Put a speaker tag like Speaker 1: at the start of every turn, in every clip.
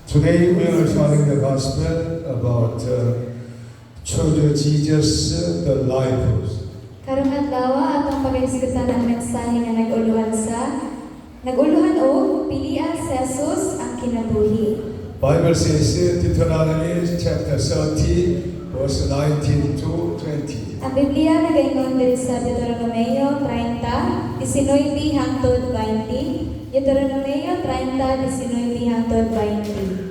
Speaker 1: Today we are sharing the gospel about Church Jesus, the disciples.
Speaker 2: Karong adlaw atong paghisgutan ang mensahe nga naguluhan og pilian si Jesus ang kinabuhi.
Speaker 1: Bible says Deuteronomy chapter 30 verse 19 to 20.
Speaker 2: Ang Biblia nagaingon diri sa Deuteronomio 30, 19 hangtod 20. Deuteronomio 30, 19 hangtod 20.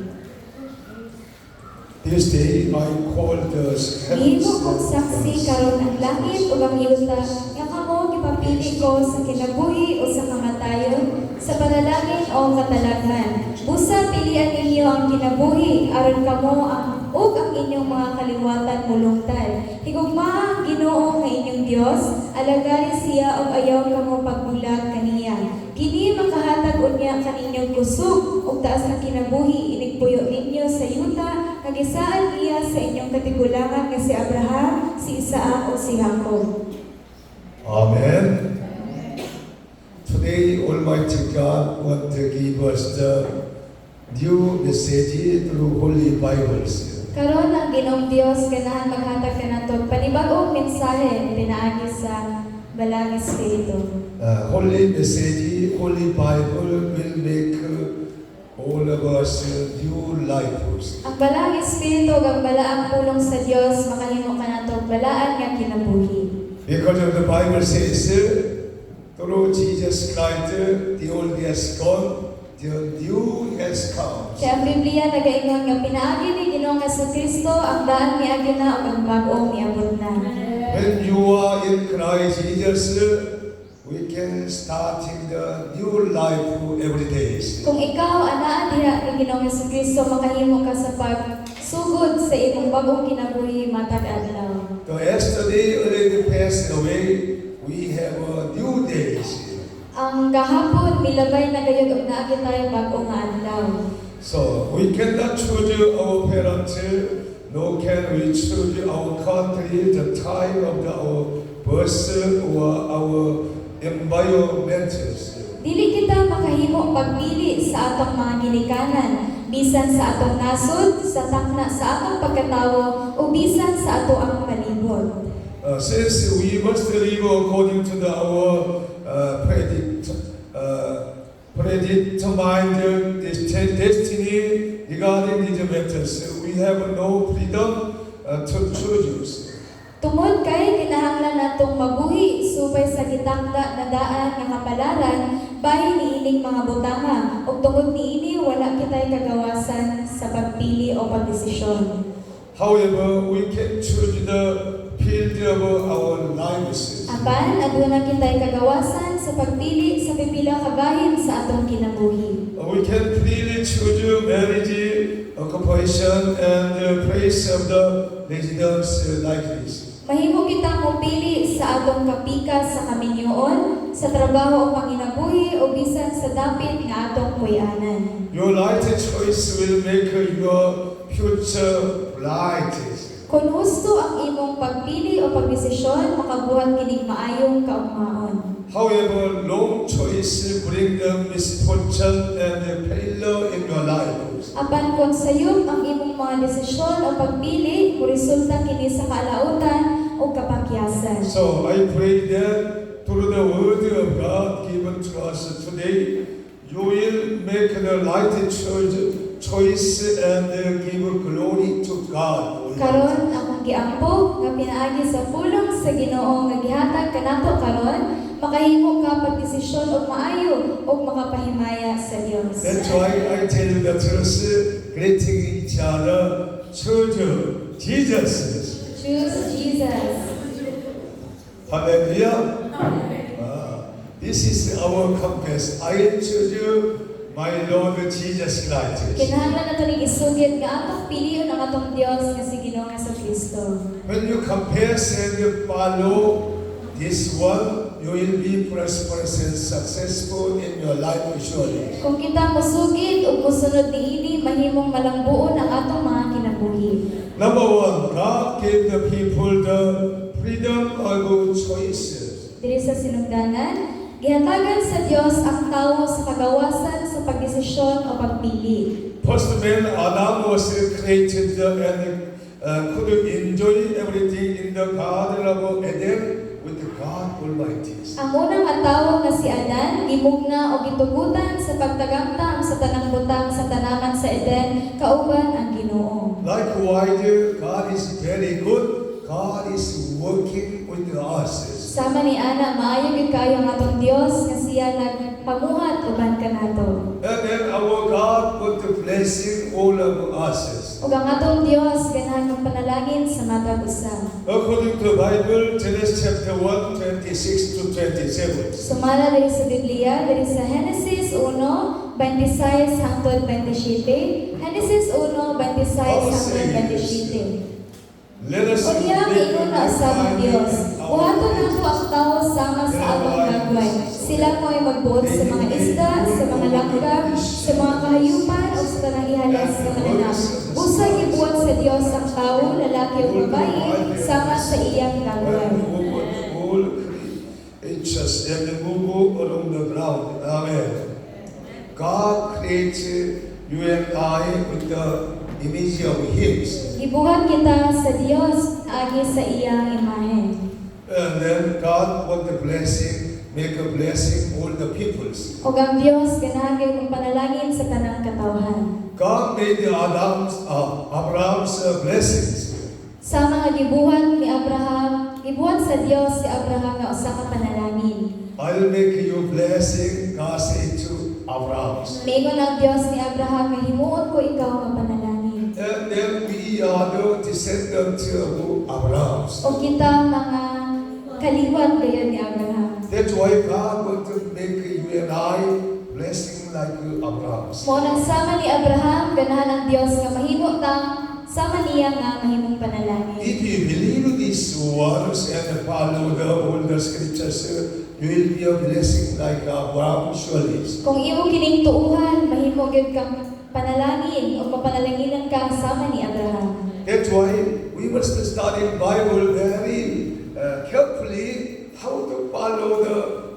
Speaker 1: This day I call the
Speaker 2: Gihimo kong
Speaker 1: heavens
Speaker 2: saksi karon ang langit ug ang yuta nga kamo gipapili ko sa kinabuhi o sa kamatayon, sa panalangin o katalagman. Busa pilian ninyo ang kinabuhi aron kamo ug ang inyong mga kaliwatan mulungtad. Higugma ang Ginoo nga inyong Dios, alagari siya ug ayaw kamo pagbulag kaniya. Kini makahatag unya kaninyong kusog ug taas ang kinabuhi inigpuyo ninyo sa yuta nga gisaan niya sa inyong katigulangan nga si Abraham, si Isaac o si Jacob.
Speaker 1: Amen. Today Almighty God want to give us the new message through Holy Bibles.
Speaker 2: Karon ang Ginoong Dios ganahan maghatag kanato panibag-ong mensahe pinaagi sa Balang Espiritu.
Speaker 1: Holy message, Holy Bible will make all of us new lives.
Speaker 2: Ang Balang Espiritu ug ang balaang pulong sa Dios makahimo kanato balaan nga kinabuhi.
Speaker 1: Because of the Bible says, through Jesus Christ, the old has gone, the new has come.
Speaker 2: Kaya ang Biblia nagaingon nga pinaagi ni Ginoong Jesucristo ang daan miagi na ug ang bag-ong miabot na.
Speaker 1: When you are in Christ Jesus, we can starting the new life every day.
Speaker 2: Kung ikaw anaa diha ni Ginoong Jesucristo makahimo ka sa pagsugod sa imong bag-ong kinabuhi matag adlaw.
Speaker 1: So yesterday already passed away, we have a new day.
Speaker 2: Ang gahapon milabay na gayud og naagi tayo bag-ong nga adlaw.
Speaker 1: So we cannot choose our parents, nor can we choose our country, the time of our birth or our environment.
Speaker 2: Dili kita makahimo pagpili sa atong mga ginikanan, bisan sa atong nasod, sa takna sa atong pagkatawo, o bisan sa ato ang palibot.
Speaker 1: Since we must live according to our predetermined destiny regarding these matters, we have no freedom to choose.
Speaker 2: Tungod kay kinahanglan natong mabuhi subay sa gitakda na daan nga kapalaran bahin niining mga butanga ug tungod niini wala kitay kagawasan sa pagpili o pagdesisyon.
Speaker 1: However, we can choose the field of our lives.
Speaker 2: Apan aduna kitay kagawasan sa pagpili sa pipila ka bahin sa atong kinabuhi.
Speaker 1: We can freely choose marriage, occupation, and place of the residence like this.
Speaker 2: Mahimo kitang mopili sa atong kapika sa kaminyoon, sa trabaho o panginabuhi o bisan sa dapit nga atong puy-anan.
Speaker 1: Your right choice will make your future bright.
Speaker 2: Kung gusto ang imong pagpili o pagdesisyon, makabuhat kining maayong kaugmaon.
Speaker 1: However, wrong choice bring the misfortune and failure in your life.
Speaker 2: Apan kung sayop ang imong mga desisyon o pagpili, resulta kini sa kalautan o kapakyasan.
Speaker 1: So I pray that through the word of God given to us today, you will make the right choice and give glory to God.
Speaker 2: Karon akong giampo nga pinaagi sa pulong sa Ginoo nga gihatag kanato karon, makahimo ka pagdesisyon og maayo ug makapahimaya sa Dios.
Speaker 1: That's why I tell you the truth, greeting each other, choose Jesus.
Speaker 2: Choose Jesus.
Speaker 1: Hallelujah. This is our compass. I choose you, my Lord Jesus Christ.
Speaker 2: Kinahanglan nato ning isugid nga atong pilion ang atong Dios nga si Ginoong Jesucristo.
Speaker 1: When you compare and you follow this one, you will be prosperous and successful in your life surely.
Speaker 2: Kung kita mosugid ug mosunod niini, mahimong malangbuon ang atong mga kinabuhi.
Speaker 1: Number one, God gave the people the freedom of choices.
Speaker 2: Diri sa sinugdanan, gihatagan sa Dios ang tawo sa kagawasan sa pagdesisyon pagdesisyon o pagpili.
Speaker 1: First man Adam was created and could enjoy everything in the Garden of Eden with God Almighty.
Speaker 2: Ang unang atawo nga si Adan gimugna o gitugutan sa pagtagamtam sa tanang butang sa tanaman sa Eden kauban ang Ginoo.
Speaker 1: Likewise, God is very good. God is working with us.
Speaker 2: Sama ni ana maayo gid kayo ang atong Dios nga siya nagpamuhat uban kanato.
Speaker 1: And then our God put the blessing all of us.
Speaker 2: Ug ang atong Dios ganahan magpanalangin sa matag usa.
Speaker 1: According to the Bible, Genesis chapter 1, 26 to 27.
Speaker 2: Sumala diri sa Biblia diri sa Genesis 1:26 hangtod 27. Genesis 1:26 hangtod 27.
Speaker 1: Let us
Speaker 2: Unya
Speaker 1: make
Speaker 2: ingon na sa
Speaker 1: mankind
Speaker 2: Dios.
Speaker 1: in our
Speaker 2: Buhaton
Speaker 1: image.
Speaker 2: nato ang tao sama sa atong gagway. Sila mo ay magbuot sa mga isda, sa mga langgam, sa mga kahayupan o sa tanang ihalas sa kanila. Usay gibuhat sa Dios ang tao, lalaki o babae, sama sa iyang gagway.
Speaker 1: And over all creatures and move along the ground. Amen. God created you and I with the image of Him.
Speaker 2: Gibuhat kita sa Dios agi sa iyang imahe.
Speaker 1: And then God want the blessing, make a blessing all the peoples.
Speaker 2: O ang Dios ganahan kay magpanalangin sa tanang katawhan.
Speaker 1: God made Abraham's blessings.
Speaker 2: Sama nga gibuhat ni Abraham, gibuhat sa Dios si Abraham nga usa ka panalangin.
Speaker 1: I'll make you blessing, God said to Abraham.
Speaker 2: Miingon ang Dios ni Abraham nga himuon ko ikaw nga panalangin.
Speaker 1: And then we are the descendants of Abraham.
Speaker 2: O kita mga kaliwat gayon ni Abraham.
Speaker 1: That's why God want to make you and I blessing like Abraham.
Speaker 2: Mo nang sama ni Abraham ganahan ang Dios nga mahimo ta sama niya nga mahimong panalangin.
Speaker 1: If you believe these words and follow all the scriptures, you will be a blessing like Abraham surely.
Speaker 2: Kung imo kining tuuhan mahimo gyud kang panalangin o mapanalanginan ka sama ni Abraham.
Speaker 1: That's why we must study Bible very carefully how to follow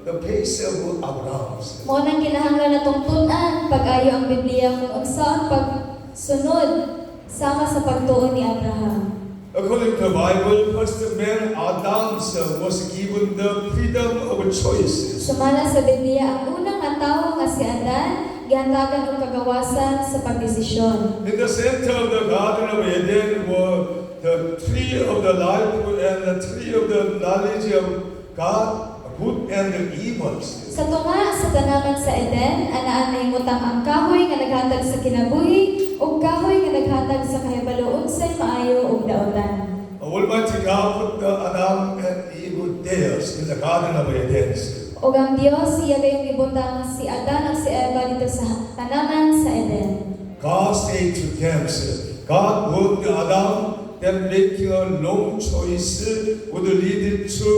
Speaker 1: the pace of Abraham.
Speaker 2: Mo nang kinahanglan natong tun-an pag-ayo ang Biblia kung unsa ang pagsunod sama sa pagtuon ni Abraham.
Speaker 1: According to the Bible, first man Adam was given the freedom of choices.
Speaker 2: Sumala sa Biblia, ang unang nga tawo nga si Adan gihandagan og kagawasan sa pagdesisyon.
Speaker 1: In the center of the Garden of Eden were the tree of the life and the tree of the knowledge of God, good and evil.
Speaker 2: Sa tunga sa tanaman sa Eden, anaan nahimutang ang kahoy nga naghatag sa kinabuhi ug kahoy nga naghatag sa kahibalo unsay maayo ug daotan.
Speaker 1: Almighty God put the Adam and Eve there in the Garden of Eden.
Speaker 2: Ug ang Dios iya gayong gibutang si Adan ug si Eva dito sa tanaman sa Eden.
Speaker 1: God said to them, God warned Adam that making a wrong choice would lead to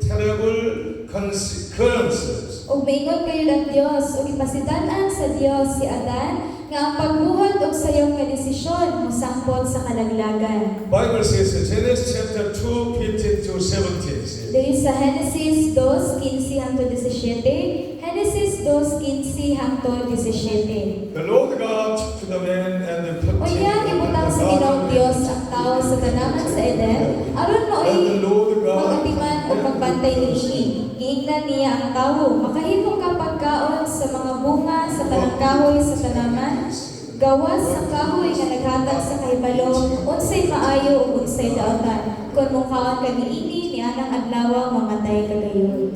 Speaker 1: terrible consequences.
Speaker 2: Ug maingon kayo ang Dios ug ipasidan-an sa Dios si Adan nga ang pagbuhat og sayong nga desisyon mosangpot sa kalaglagan.
Speaker 1: Bible says Genesis chapter 2, 15 to 17.
Speaker 2: Diri sa Genesis 2:15 hangtod 17, Genesis 2:15 hangtod 17.
Speaker 1: The Lord God took the man and put him
Speaker 2: Unya gibutang sa Ginoong Dios ang tao sa tanaman sa Eden aron mo'y magatiman o magbantay niini. Giingnan niya ang tao, makahimo ka pagkaon sa mga bunga sa tanang kahoy sa tanaman. Gawas sa kahoy nga naghatag sa kahibalo, unsay maayo ug unsay daotan. Kung mukhaon ka niini, nianang adlaw mamatay ka gayon.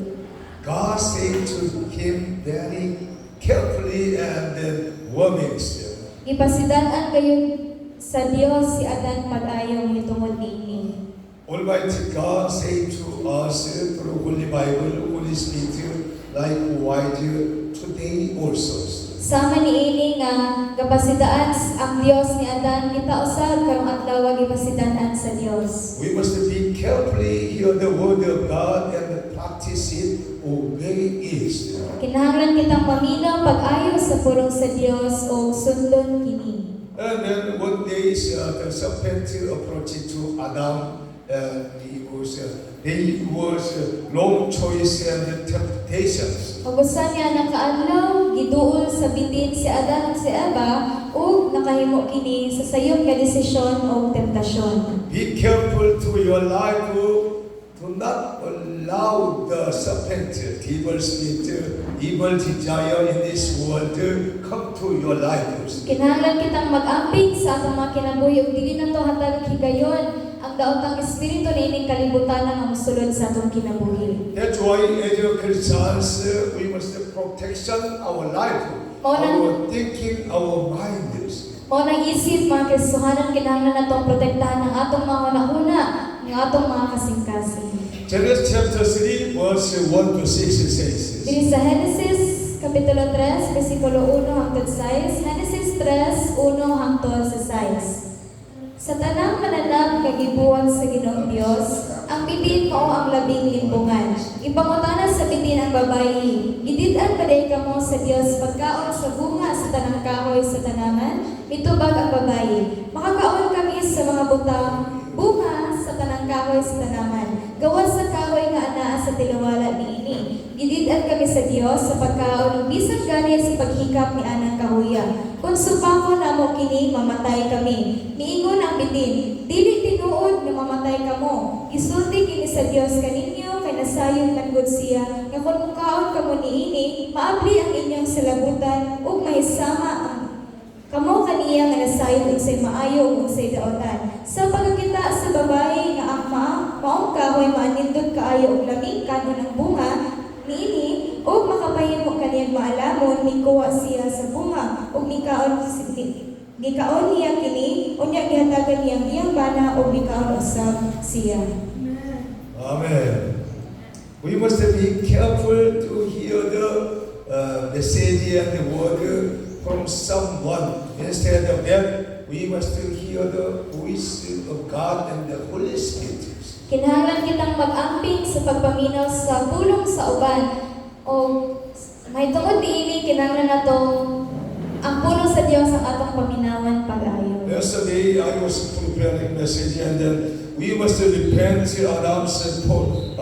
Speaker 1: God said to him very carefully and then warming still.
Speaker 2: Ipasidan-an kayo sa Dios si Adan pag-ayong hitungod niini.
Speaker 1: Almighty God said to us through Holy Bible, Holy Spirit, likewise today also.
Speaker 2: Sama niini nga kapasidaan ang Dios ni Adan kita usab karong adlaw gipasidan-an sa Dios.
Speaker 1: We must be carefully hear the word of God and practice it, obey it.
Speaker 2: Kinahanglan kitang paminaw pag-ayo sa purong sa Dios o sundon kini.
Speaker 1: And then one day the serpent approached to Adam and he was wrong choice and temptations.
Speaker 2: Pag-usa niya nakaadlaw giduol sa bitin bitin si Adan ug si Eva ug nakahimo kini sa sayop nga desisyon o temptasyon.
Speaker 1: Be careful to your life. Do not allow the serpent, evil spirit, evil desire in this world to come to your life.
Speaker 2: Kinahanglan kitang mag-amping sa atong mga kinabuhi ug dili nato hatag higayon ang daotang espiritu niining kalibutan nga mosulod sa atong kinabuhi.
Speaker 1: That's why as a Christians, we must protection our life, our thinking, our minds.
Speaker 2: Mao nang isip mga Kristohanon, kinahanglan natong protektahan ang atong mga hunahuna, ang atong mga kasing-kasing.
Speaker 1: Genesis chapter 3, verse 1 to 6 says,
Speaker 2: Diri sa Genesis Kapitulo 3, versikulo 1 hangtod 6, Genesis 3, 1 hangtod sa 6. Sa tanang mananap nga gibuhat sa Ginoong Dios, ang bitin mao ang labing limbungan. Ipangutana sa bitin ang babayi, gidid-an paday kamo sa Dios pagkaon sa bunga sa tanang kahoy sa tanaman, mitubag ang babayi. Makakaon kami sa mga butang bunga sa tanang kahoy sa tanaman. Gawas sa kahoy nga anaa sa tilawala niini. Gidid-an kami sa Dios sa pagkaon ug bisan gani sa paghikap ni anang kahoya. Kung supako namo kini, mamatay kami. Miingon ang bitin, dili tinuod nga mamatay kamo. Isulti kini sa Dios kaninyo kay nasayon man gud siya nga kun mukaon kamo niini, maabli ang inyong salabutan ug mahisama ang kamo kaniya nga nasayon unsay maayo ug unsay daotan. Sa pagkakita sa babae nga akma, maong kahoy maanindot kaayo ug laming kanon ang bunga niini ug makapahimo kaniyang maalamon mikuha siya sa bunga ug gikaon niya kini unya gihatagan niya iyang bana ug gikaon usab siya.
Speaker 1: Amen. We must be careful to hear the message and the word from someone. Instead of that, we must hear the voice of God and the Holy Spirit.
Speaker 2: Kinahanglan kitang mag-amping sa pagpaminaw sa pulong sa uban o may tungod diini kinahanglan nato ang pulong sa Dios ang atong paminawan pag-ayo.
Speaker 1: Yesterday I was preparing message and then we must repent Adam's Paul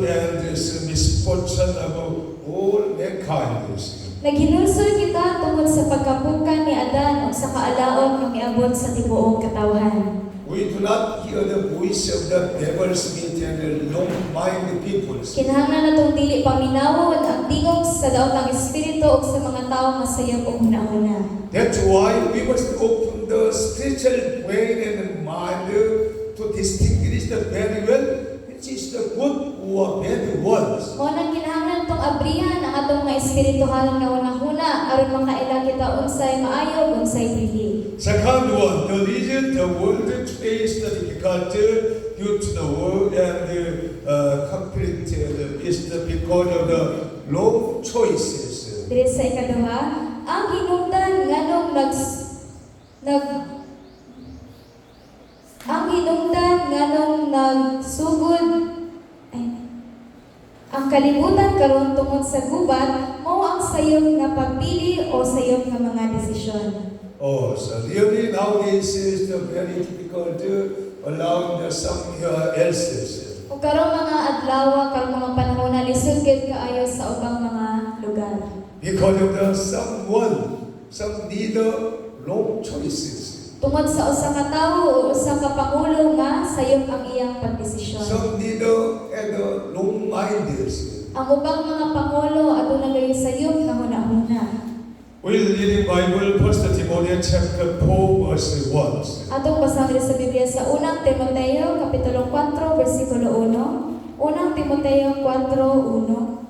Speaker 1: and this misfortune about all mankind.
Speaker 2: Naghinulsol kita tungod sa pagkapukan ni Adan o sa kaalaon nga miabot sa tibuok katawhan.
Speaker 1: We do not hear the voice of the devil's spirit and the long-minded people.
Speaker 2: Kinahanglan natong dili paminawon ang tingog sa daotang espiritu o sa mga tawo nga sayop og hunahuna.
Speaker 1: That's why we must open the spiritual brain and mind to distinguish the very well which is the good or bad ones.
Speaker 2: Mo nang kinahanglan tong abrihan ang atong mga espirituhal nga hunahuna aron makaila kita unsay maayo ug unsay dili.
Speaker 1: Second one, the reason the world today is the difficult due to the war and conflict is because of the wrong choices.
Speaker 2: Diri sa ikaduha, ang hinungdan nganong nagsugod ang kalibutan karon tungod sa gubat mao ang sayop nga pagpili o sayop nga mga desisyon.
Speaker 1: Oh, so really nowadays is the very difficult allowing the some else's.
Speaker 2: O karong mga adlaw, karong mga panahon na lisod gid kaayo sa ubang mga lugar.
Speaker 1: Because of the some need wrong choices.
Speaker 2: Tungod sa usa ka tawo o usa ka pangulo nga sayop ang iyang pagdesisyon.
Speaker 1: Some need and wrong mindeds.
Speaker 2: Ang ubang mga pangulo aduna gayud sayop nga hunahuna.
Speaker 1: We'll read in Bible 1 Timothy chapter 4 verse 1.
Speaker 2: Atong basahin sa Biblia sa unang Timoteo kapitulo 4 bersikulo 1. Unang Timoteo 4:1.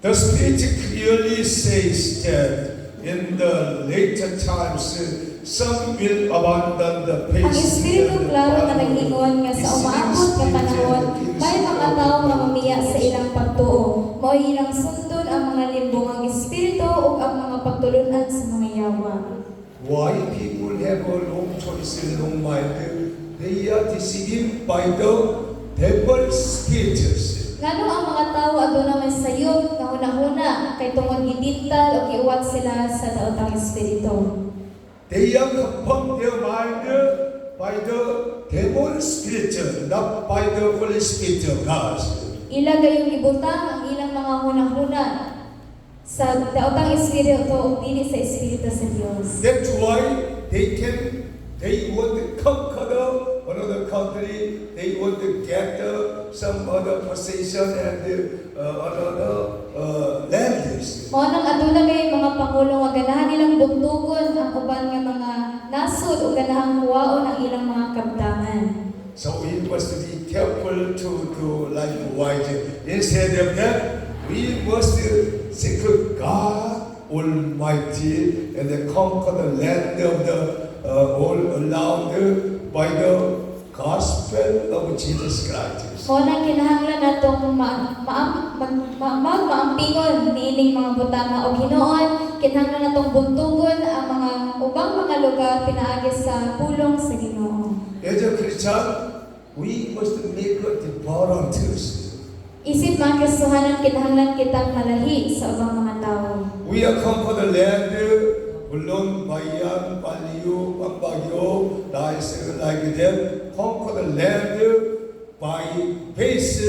Speaker 1: The Spirit clearly says that in the later times some will abandon the faith.
Speaker 2: Ang Espiritu klaro nga nag-ingon nga sa umaabot nga panahon may mga tawo nga mamiya sa ilang pagtuo. Mao ilang sundon ang mga limbong ang espiritu ug ang mga pagtulunan sa mga yawa.
Speaker 1: Why people have a wrong choice and wrong mind? They are deceived by the devil's spirits.
Speaker 2: Ngano ang mga tawo aduna may sayop nga hunahuna kay tungod gidintal o giuwat sila sa daotang espiritu.
Speaker 1: They are confirmed their mind by the devil's spirit, not by the Holy Spirit of God.
Speaker 2: Ila gayong ibutang ang ilang mga hunahuna sa daotang espiritu o dili sa espiritu sa Dios.
Speaker 1: That's why they want to conquer another country, they want to get some other possession and another lands.
Speaker 2: Mao nang aduna kay mga pangulo nga ganahan nilang buntugon ang uban nga mga nasod o ganahang kuwaon ang ilang mga kabtangan.
Speaker 1: So we must be careful to do likewise. Instead of that, we must seek God Almighty and then conquer the land of the all around by the gospel of Jesus Christ.
Speaker 2: Mao nang kinahanglan natong maampingon niining mga butanga o Ginoon, kinahanglan natong buntugon ang mga ubang mga lugar pinaagi sa pulong sa Ginoo.
Speaker 1: As a Christian, we must make a volunteers.
Speaker 2: Isip mga Kristohanan, kinahanglan kitang malahi sa ubang mga tao.
Speaker 1: We are conquer the land, 물론 바이안, 발리오, 빵바기오, 나이스 like them, conquer the land by faith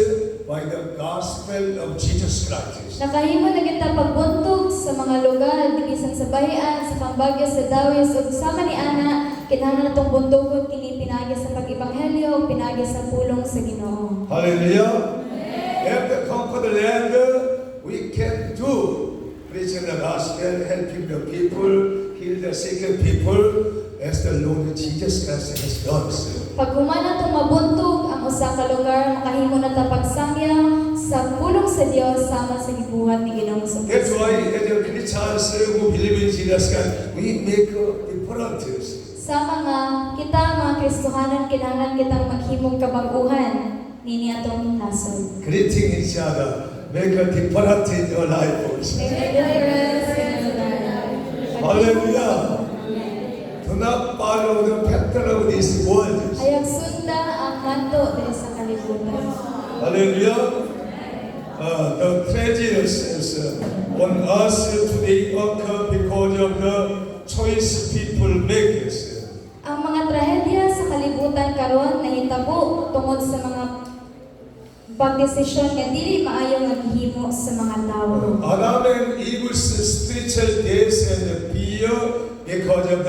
Speaker 1: by the gospel of Jesus Christ.
Speaker 2: Nakahimo na kita pagbuntog sa mga lugar bisan sa bahian, sa pambagyo, sa dawis ug sama ni ana kinahanglan natong buntogon kini pinaagi sa pag-ebanghelyo, pinaagi sa pulong sa Ginoo.
Speaker 1: Hallelujah. After conquer the land, we can do preaching the gospel, helping the people, heal the sick people, as the Lord Jesus Christ has done.
Speaker 2: Pag human natong mabuntog ang usa ka lugar, makahimo na ta pagsangya sa pulong sa Dios sama sa gibuhat ni Ginoong Hesus.
Speaker 1: That's why as a Christians who believe in Jesus Christ, we make a difference.
Speaker 2: Sama nga kita mga Kristohanan kinahanglan kitang maghimong kabaguhan nini atong nasod.
Speaker 1: Greeting each other, make a difference in your life also. Hallelujah. Do not follow the pattern of this world.
Speaker 2: Ayag sunda ang manto diri sa kalibutan.
Speaker 1: Hallelujah. The tragedies on us today occur because of the choice people make.
Speaker 2: Ang mga trahedya sa kalibutan karon nahitabo tungod sa mga pagdesisyon nga dili maayo nga gihimo sa mga tawo.
Speaker 1: Adam and Eve's spiritual death and fear because of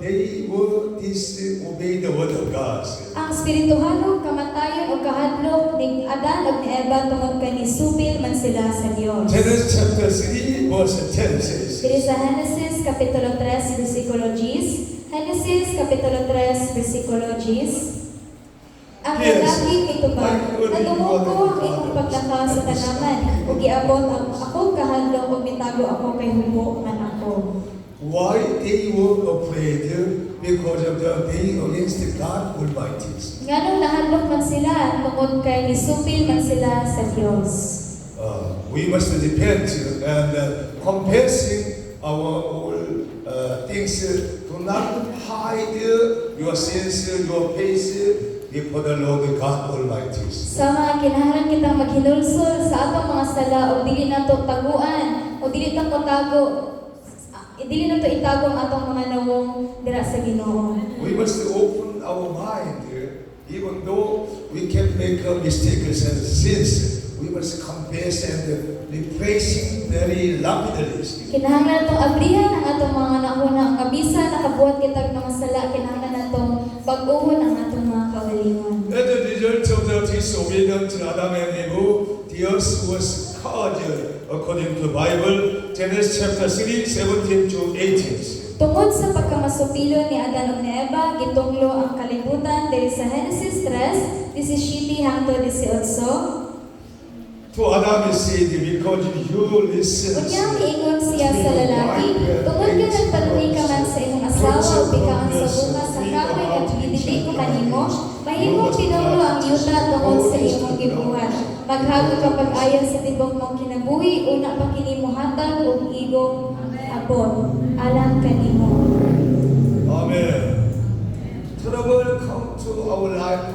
Speaker 1: they were disobey the word of God.
Speaker 2: Ang espirituhanong kamatayon o kahadlok ni Adan ug ni Eva tungod kay nisupil man sila sa Dios.
Speaker 1: Genesis chapter 3 verse 10 says,
Speaker 2: Diri sa Genesis kapitulo 3 bersikulo 10, Genesis kapitulo 3 bersikulo 10. Ang lalaki mitubag, natungo ko ang imong paglaka sa tanaman, ug giabot ang akong kahadlok ug mitago ako kay hubo man ako.
Speaker 1: why they were afraid? Because of the day against God Almighty.
Speaker 2: Nganong nahadlok man sila tungod kay nisupil man sila sa Dios.
Speaker 1: We must repent and confessing our all things. Do not hide your sins, your face before the Lord God Almighty.
Speaker 2: Sa mga kinahanglan kitang maghinulsol sa atong mga sala o dili nato taguan o dili nato tago dili nato itago ang atong mga nawong dira sa Ginoo.
Speaker 1: We must open our mind, even though we can make mistakes and sins. We must confess and refreshing very rapidly.
Speaker 2: Kinahanglan natong abrihan ang atong mga nauna ang abisa nakabuhat kitag mga sala kinahanglan natong bag-ohon ang atong mga kawalingon.
Speaker 1: As a result of the disobedience of Adam and Eve, the earth was cursed according to the Bible, Genesis chapter 3, 17 to 18.
Speaker 2: Tungod sa pagkamasupilo ni Adan ug ni Eva, gitunglo ang kalibutan diri sa Genesis 3, 17 hangtod 18.
Speaker 1: To Adam is said, because you listen
Speaker 2: Unyang miingon siya sa lalaki, tungod ka nagpaluhi ka man sa imong asawa o bikaan sa bunga sa kahoy at gidili ko kanimo, mahimo pinunglo ang yuta tungod sa imong gibuhat. Maghago ka pag-ayon sa tibok mong kinabuhi, una pa kini mo hatag og igong abot. Alam kanimo.
Speaker 1: Amen. Trouble come to our life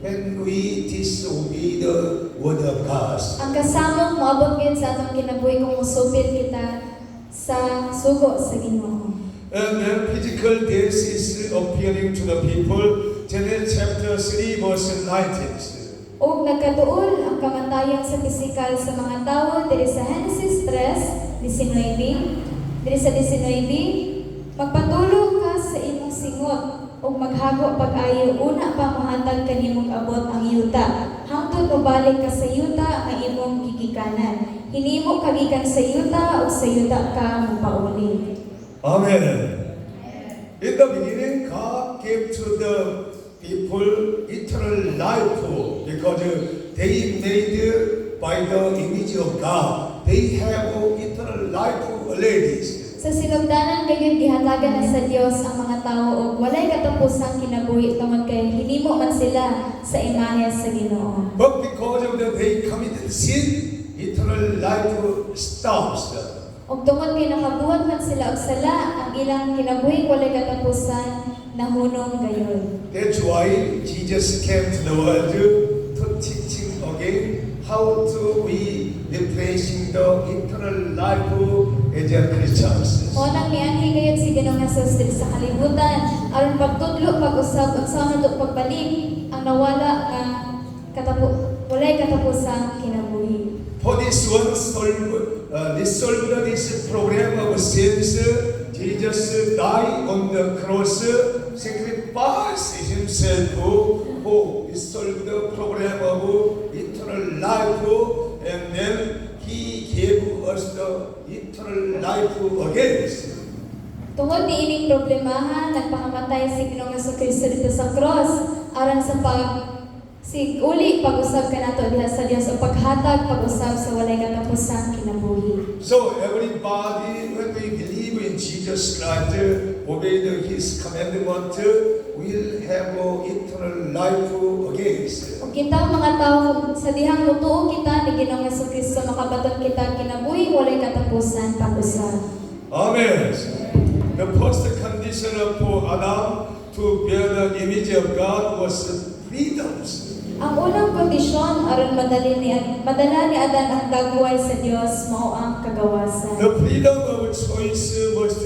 Speaker 1: when we disobey the word of God.
Speaker 2: Ang kasamok moabot gyud sa atong kinabuhi kung musupil kita sa sugo sa Ginoo.
Speaker 1: And then physical death is appearing to the people. Genesis chapter 3 verse 19.
Speaker 2: Og nagkatuol ang kamatayon sa pisikal sa mga tawo diri sa Genesis 3 3:19, diri sa 19, magpatulo ka sa imong singot ug maghago pag-ayo una pa mahatag kanimong abot ang yuta hangtod mobalik ka sa yuta nga imong gigikanan. Hinimo ka gikan sa yuta ug sa yuta ka mopauli.
Speaker 1: Amen. In the beginning, God gave to the people eternal life because they made by the image of God. They have eternal life already.
Speaker 2: Sa sinugdanan gayon gihatagan na sa Dios ang mga tao ug walay katapusang kinabuhi tungod kay hinimo man sila sa imahe sa Ginoo.
Speaker 1: But because of that they committed sin, eternal life stops.
Speaker 2: Ug tungod kay nakabuhat man sila og sala, ang ilang kinabuhi walay katapusan nahunong gayon.
Speaker 1: That's why Jesus came to the world to teaching again how to be replacing the eternal life as a Christians.
Speaker 2: Mo nang mianhi gayon si Ginoong Hesus diri sa kalibutan aron pagtudlo pag-usab unsa man ug pagbalik ang nawala nga walay katapusang kinabuhi.
Speaker 1: For this one solved this program of sins, Jesus died on the cross, sacrificed himself who solved the program of eternal life, and then he gave us the eternal life again.
Speaker 2: Tungod ni ining problemahan, nagpakamatay si Ginoong Jesucristo dito sa cross aron sa uli pag-usab kanato diha sa Dios o paghatag pag-usab sa walay katapusang kinabuhi.
Speaker 1: So everybody, when we believe in Jesus Christ, obey His commandment, will have eternal life again.
Speaker 2: Kung kita mga tao sa dihang mutuo kita ni Ginoong Jesucristo makabaton kita kinabuhi walay katapusan pag-usab.
Speaker 1: Amen. The first condition for Adam to bear the image of God was freedom.
Speaker 2: Ang unang kondisyon aron madala ni Adan ang dagway sa Dios mao ang kagawasan.
Speaker 1: The freedom of choice must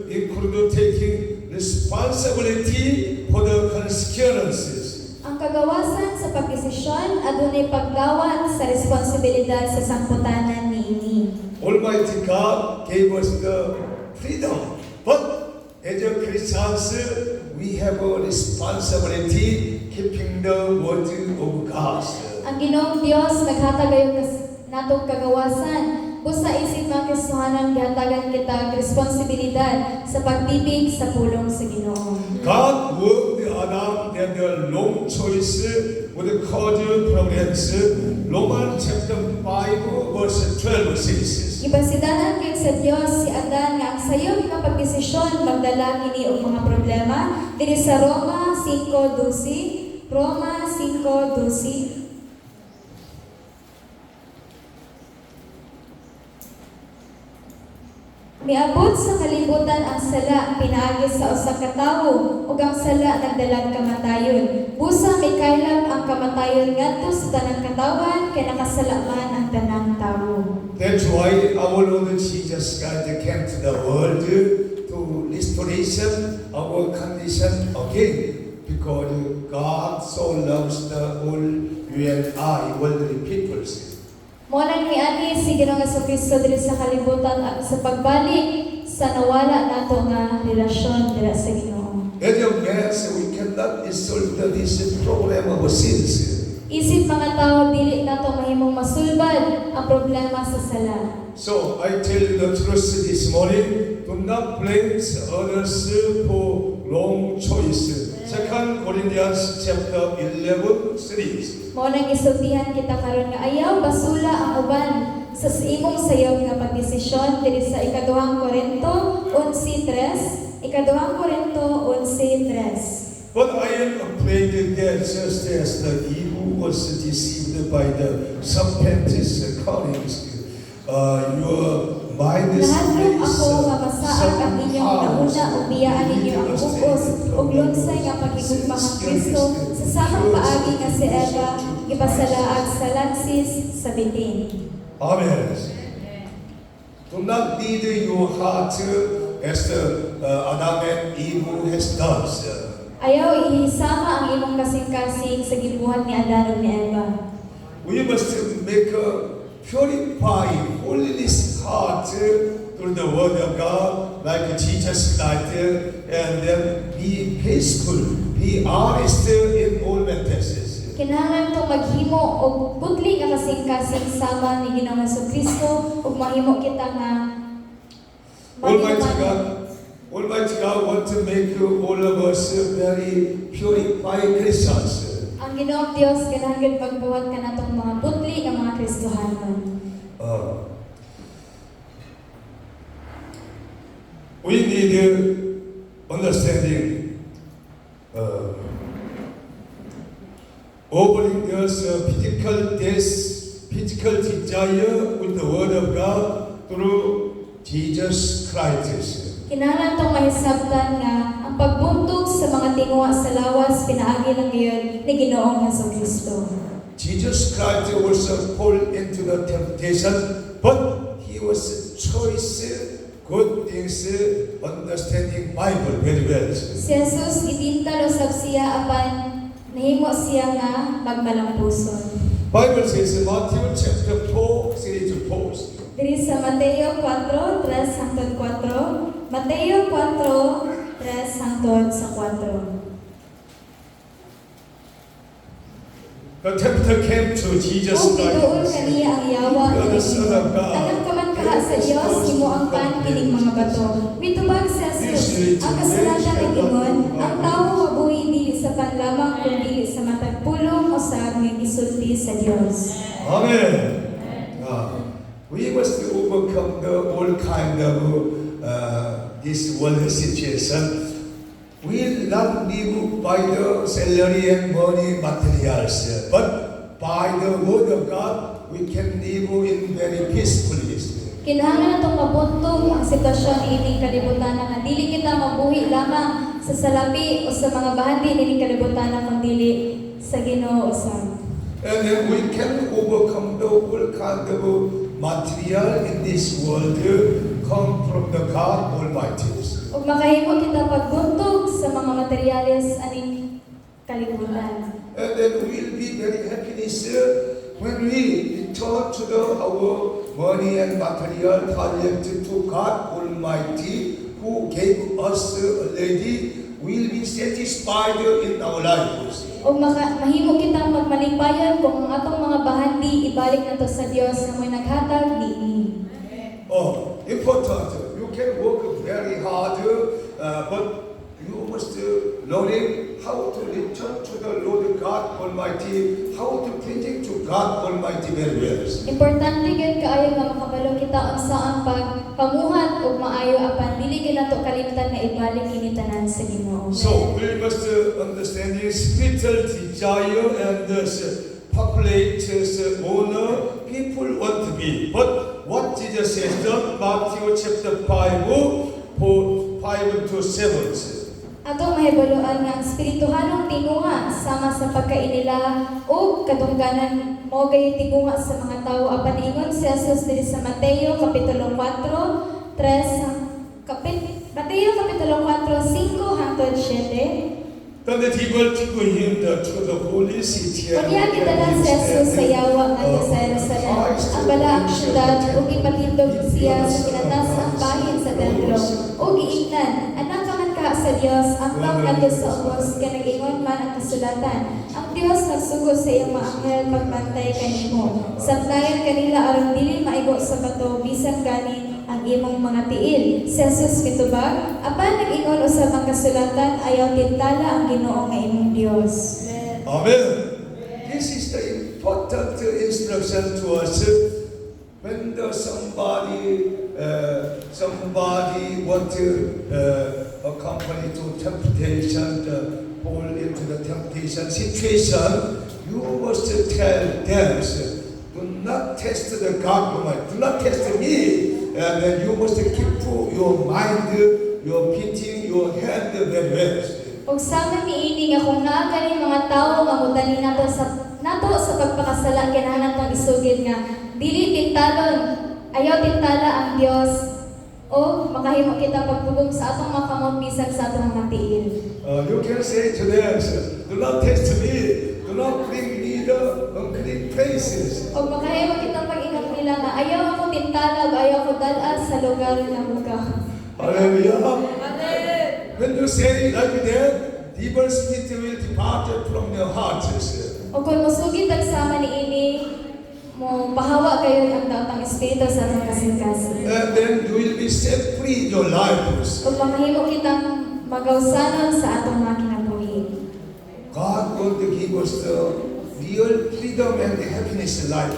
Speaker 1: include taking responsibility for the consequences.
Speaker 2: Ang kagawasan sa pagdesisyon adunay paggawat sa responsibilidad sa sangputanan niini.
Speaker 1: Almighty God gave us the freedom, but as a Christians, we have a responsibility keeping the word of God.
Speaker 2: Ang Ginoong Dios naghatag ayon natong kagawasan. Busa isip mga Kristohanon gihatagan kita responsibilidad sa pagtibig sa pulong sa Ginoo.
Speaker 1: God warned Adam that the wrong choice would cause problems. Romans chapter 5 verse 12 says.
Speaker 2: Gibasidanan kay sa Dios si Adan nga ang sayo nga pagdesisyon magdala kini og mga problema diri sa Roma 5:12. Roma 5:12. Miabot sa kalibutan ang sala pinaagi sa usa ka tawo ug ang sala nagdalag kamatayon. Busa may kaylap ang kamatayon ngadto sa tanang katawan kay nakasala man ang tanang tawo.
Speaker 1: That's why our Lord Jesus Christ came to the world to restoration our condition again. Because God so loves the whole you and I, worldly peoples.
Speaker 2: Mo nang miani si Ginoong Jesucristo diri sa kalibutan at sa pagbalik sa nawala nato nga relasyon dira sa Ginoo.
Speaker 1: As a man, we cannot solve this problem of sins.
Speaker 2: Isip mga tao dili nato mahimong masulbad ang problema sa sala.
Speaker 1: So I tell you the truth this morning, do not blame others for wrong choice. 2 Corinthians chapter 11:3.
Speaker 2: Mo nang isultihan kita karon nga ayaw basula ang uban sa imong sayaw nga pagdesisyon diri sa ikaduhang Korinto 11:3. Ikaduhang Korinto 11:3.
Speaker 1: But I am afraid that just as the Eve was deceived by the serpent's cunning, your mind is
Speaker 2: Nahanap ako nga masaag ang inyong nauna ug biyaan ninyo ang bukos ug lunsay nga pagigugma kang Kristo sa samang paagi nga si Eva ipasalaag sa lansis sa bitin.
Speaker 1: Amen. Do not lead your heart as Adam and Eve has done.
Speaker 2: Ayaw ihisama ang imong kasing-kasing sa gibuhat ni Adan ug ni Eva.
Speaker 1: We must make a purify holiness heart heart through the word of God, like Jesus Christ, and then be faithful, be honest in all matters.
Speaker 2: Kinahanglan itong maghimo o putli nga kasing-kasing sama ni Ginoong Jesucristo ug mahimo kita nga
Speaker 1: Almighty God want to make all of us very purified Christians.
Speaker 2: ang Ginoong Dios kinahanglan magbuhat ka natong mga putli nga mga Kristohanon.
Speaker 1: We need understanding. Opening us physical desire with the word of God through Jesus Christ.
Speaker 2: Kinahanglan itong mahisabtan nga ang pagbuntog sa mga tinguha sa lawas pinaagi lang ngayon ni Ginoong Jesucristo.
Speaker 1: Jesus Christ also fall into the temptation, but he was choice good things, understanding Bible very well.
Speaker 2: Si Jesus itintal usab siya apan nahimo siya nga magmalampuson.
Speaker 1: Bible says in Matthew chapter 4, 3-4.
Speaker 2: Diri sa Mateo 4, 3 hangtod 4. Mateo 4, 3 hangtod sa 4.
Speaker 1: The tempter came to Jesus
Speaker 2: Kung ituon
Speaker 1: Christ.
Speaker 2: kaniya ang yawa
Speaker 1: You are the Son of God.
Speaker 2: tanan ka man kaha sa Dios himo ang pan kining mga bato. Mitubag sa Jesus ang kasalanan ng ingon, ang tawo mabuhi dili sa pan lamang kundi sa matag pulong usab nga gisulti sa Dios.
Speaker 1: Amen. We must overcome all kind of this world situation. We will not live by the salary and money materials, but by the word of God, we can live in very peacefully.
Speaker 2: Kinahanglan natong mabuntog ang sitwasyon ining kalibutan nga dili kita mabuhi lamang sa salapi o sa mga bahandi ining kalibutan kung dili sa Ginoo usab.
Speaker 1: And then we can overcome the all kind of material in this world come from the God Almighty.
Speaker 2: Ug makahimo kita pagbuntog sa mga materyales aning kalibutan.
Speaker 1: And then we'll be very happiness when we return to our money and material collected to God Almighty, who gave us already. We'll be satisfied in our lives.
Speaker 2: O mahimo kitang magmalipayon kung ang atong mga bahandi ibalik nato sa Dios nga mo'y naghatag niini.
Speaker 1: Important. You can work very hard, but you must learn how to return to the Lord God Almighty, how to preach to God Almighty very well.
Speaker 2: Importante gyud kaayo nga makabalo kita unsa ang pagpamuhat ug maayo apan dili gyud nato kalimtan nga ibalik kini tanan sa Ginoo.
Speaker 1: So we must understand the spiritual desire and populate honor people want to be. But what Jesus says, John Matthew chapter 5, 5-7.
Speaker 2: Atong mahibaloan nga ang espirituhanong tinguha sama sa pagkainila o katungganan mo gayong tinguha sa mga tao apan ingon si Jesus diri sa Mateo kapitulo 4, 3 Mateo kapitulo 4, 5 hangtod 7.
Speaker 1: Then the devil took him to the holy city.
Speaker 2: Kunya gidala si Jesus sa yawa nga sa Jerusalem, ang balaang syudad, ug ipatindog siya sa kinatasang bahin sa templo. O giingnan, anak ka man ka sa Dios, ang tawag nato sa ubos, kaya nag-ingon man ang kasulatan. Ang Dios nagsugo sa iyang mga anghel pagbantay kanimo. Sablayan kanila aron dili maigo sa bato, bisan gani ang imong mga tiil. Si Jesus mitubag, apan nag-ingon usab ang kasulatan, ayaw tintala ang Ginoo nga imong Dios.
Speaker 1: Amen. This is the important instruction to us. When somebody want to accompany to temptation, fall into the temptation situation, you must tell them, do not test the God, do not test me. And then you must keep your mind, your feet, your hand very well.
Speaker 2: Ug sama niini nga kung naa kani mga tawo nga mudali nato sa pagpakasala kinahanglan tong isugid nga dili tintalon ayaw tintala ang Dios o makahimo kita pagpugong sa atong mga kamot bisan sa atong mga tiil.
Speaker 1: You can say to them, do not test me, do not bring me the unclean places.
Speaker 2: O makahimo kita pag-ingon kanila nga ayaw ako tintalag, ayaw ako dalas sa lugar ng lugar.
Speaker 1: Hallelujah. When you say like that, evil spirit will depart from your heart.
Speaker 2: O kung musugid ang sama ni ini, mo bahawa kayo ang daotang espiritu sa atong kasing-kasing.
Speaker 1: And then you will be set free in your life.
Speaker 2: O mahimo kitang magawsanon sa atong mga kinabuhi.
Speaker 1: God wants to give us the real freedom and happiness in life.